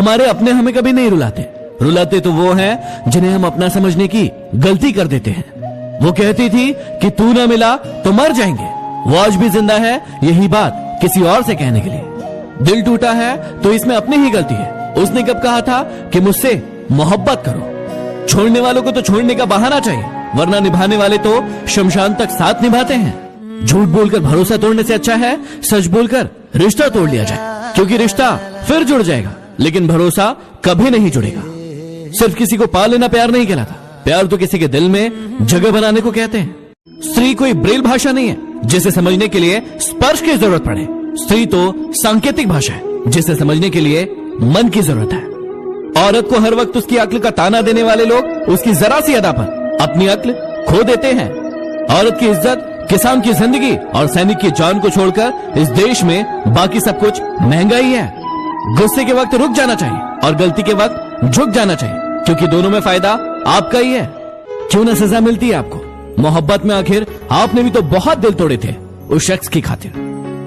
हमारे अपने हमें कभी नहीं रुलाते। रुलाते तो वो हैं जिन्हें हम अपना समझने की गलती कर देते हैं। वो कहती थी कि तू ना मिला तो मर जाएंगे। वो आज भी जिंदा है यही बात किसी और से कहने के लिए। दिल टूटा है तो इसमें अपनी ही गलती है। उसने कब कहा था कि मुझसे मोहब्बत करो। छोड़ने वालों को तो छोड़ने का बहाना चाहिए, वरना निभाने वाले तो शमशान तक साथ निभाते हैं। झूठ बोलकर भरोसा तोड़ने से अच्छा है सच बोलकर रिश्ता तोड़ लिया जाए, क्योंकि रिश्ता फिर जुड़ जाएगा लेकिन भरोसा कभी नहीं जुड़ेगा। सिर्फ किसी को पा लेना प्यार नहीं कहलाता। प्यार तो किसी के दिल में जगह बनाने को कहते हैं। स्त्री कोई ब्रेल भाषा नहीं है जिसे समझने के लिए स्पर्श की जरूरत पड़े। स्त्री तो सांकेतिक भाषा है जिसे समझने के लिए मन की जरूरत है। औरत को हर वक्त उसकी अक्ल का ताना देने वाले लोग उसकी जरा सी अदा पर अपनी अक्ल खो देते हैं। औरत की इज्जत, किसान की जिंदगी और सैनिक की जान को छोड़कर इस देश में बाकी सब कुछ महंगा ही है। गुस्से के वक्त रुक जाना चाहिए और गलती के वक्त झुक जाना चाहिए, क्योंकि दोनों में फायदा आपका ही है। क्यों ना सजा मिलती है आपको। मोहब्बत में आखिर आपने भी तो बहुत दिल तोड़े थे उस शख्स की खातिर।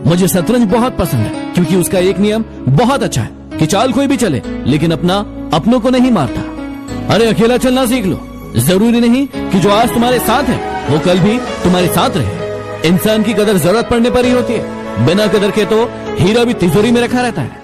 मुझे शतरंज बहुत पसंद है क्योंकि उसका एक नियम बहुत अच्छा है कि चाल कोई भी चले लेकिन अपनों को नहीं मारता। अरे अकेला चलना सीख लो। जरूरी नहीं कि जो आज तुम्हारे साथ है वो कल भी तुम्हारे साथ रहे। इंसान की कदर जरूरत पड़ने पर ही होती है। बिना कदर के तो हीरा भी तिजोरी में रखा रहता है।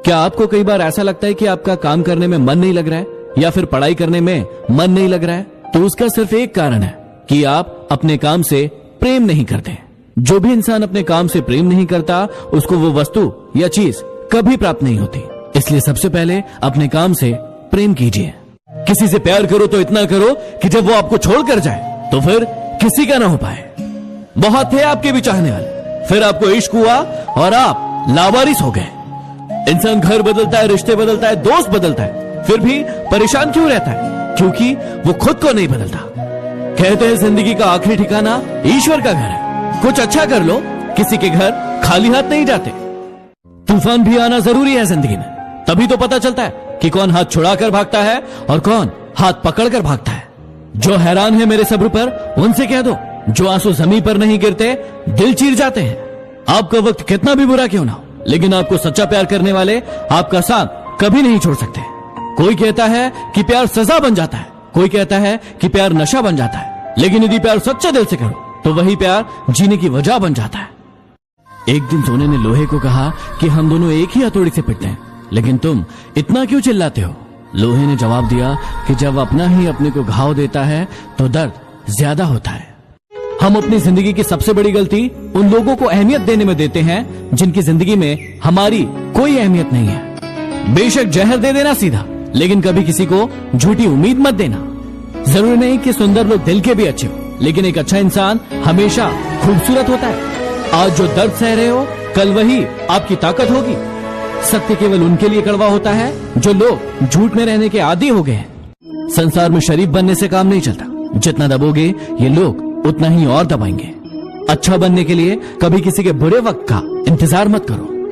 क्या आपको कई बार ऐसा लगता है कि आपका काम करने में मन नहीं लग रहा है या फिर पढ़ाई करने में मन नहीं लग रहा है? तो उसका सिर्फ एक कारण है कि आप अपने काम से प्रेम नहीं करते। जो भी इंसान अपने काम से प्रेम नहीं करता उसको वो वस्तु या चीज कभी प्राप्त नहीं होती। इसलिए सबसे पहले अपने काम से प्रेम कीजिए। किसी से प्यार करो तो इतना करो कि जब वो आपको छोड़ कर जाए तो फिर किसी का ना हो पाए। बहुत थे आपके भी चाहने वाले, फिर आपको इश्क हुआ और आप लावारिस हो गए। इंसान घर बदलता है, रिश्ते बदलता है, दोस्त बदलता है, फिर भी परेशान क्यों रहता है? क्योंकि वो खुद को नहीं बदलता। कहते हैं जिंदगी का आखिरी ठिकाना ईश्वर का घर है। कुछ अच्छा कर लो, किसी के घर खाली हाथ नहीं जाते। तूफान भी आना जरूरी है जिंदगी में, तभी तो पता चलता है कि कौन हाथ छुड़ाकर भागता है और कौन हाथ पकड़कर भागता है। जो हैरान है मेरे सब्र पर उनसे कह दो, जो आंसू जमीन पर नहीं गिरते दिल चीर जाते हैं। आपका वक्त कितना भी बुरा क्यों ना हो, लेकिन आपको सच्चा प्यार करने वाले आपका साथ कभी नहीं छोड़ सकते। कोई कहता है कि प्यार सजा बन जाता है, कोई कहता है कि प्यार नशा बन जाता है, लेकिन यदि प्यार सच्चे दिल से करो तो वही प्यार जीने की वजह बन जाता है। एक दिन सोने ने लोहे को कहा कि हम दोनों एक ही हथौड़ी से पिटते हैं, लेकिन तुम इतना क्यों चिल्लाते हो? लोहे ने जवाब दिया कि जब अपना ही अपने को घाव देता है तो दर्द ज्यादा होता है। हम अपनी जिंदगी की सबसे बड़ी गलती उन लोगों को अहमियत देने में देते हैं जिनकी जिंदगी में हमारी कोई अहमियत नहीं है। बेशक जहर दे देना सीधा, लेकिन कभी किसी को झूठी उम्मीद मत देना। जरूरी नहीं कि सुंदर लोग दिल के भी अच्छे हो, लेकिन एक अच्छा इंसान हमेशा खूबसूरत होता है। आज जो दर्द सह रहे हो कल वही आपकी ताकत होगी। सत्य केवल उनके लिए कड़वा होता है जो लोग झूठ में रहने के आदी हो गए हैं। संसार में शरीफ बनने से काम नहीं चलता, जितना दबोगे ये लोग उतना ही और दबाएंगे। अच्छा बनने के लिए कभी किसी के बुरे वक्त का इंतजार मत करो।